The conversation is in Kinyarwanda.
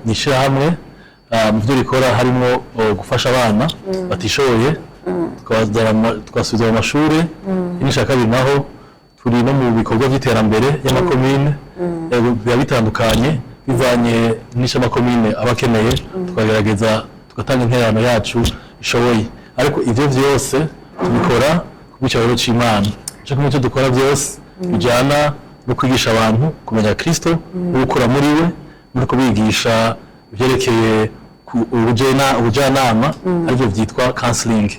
nishira hamwe mu byo rikora harimo gufasha abana batishoboye twasubiza mu mashuri inisha kabiri naho turi no mu bikorwa by'iterambere y'amakomine biba bitandukanye bivanye n'ishamakomine abakeneye tukagerageza tugatanga intererano yacu ishoboye ariko ivyo vyose tubikora kubw'icubahiro c'Imana cyo kumwe cyo dukora byose bijana no kwigisha abantu kumenya Kristo gukura muri we muri kubigisha ivyerekeye ubujanama arivyo vyitwa counseling.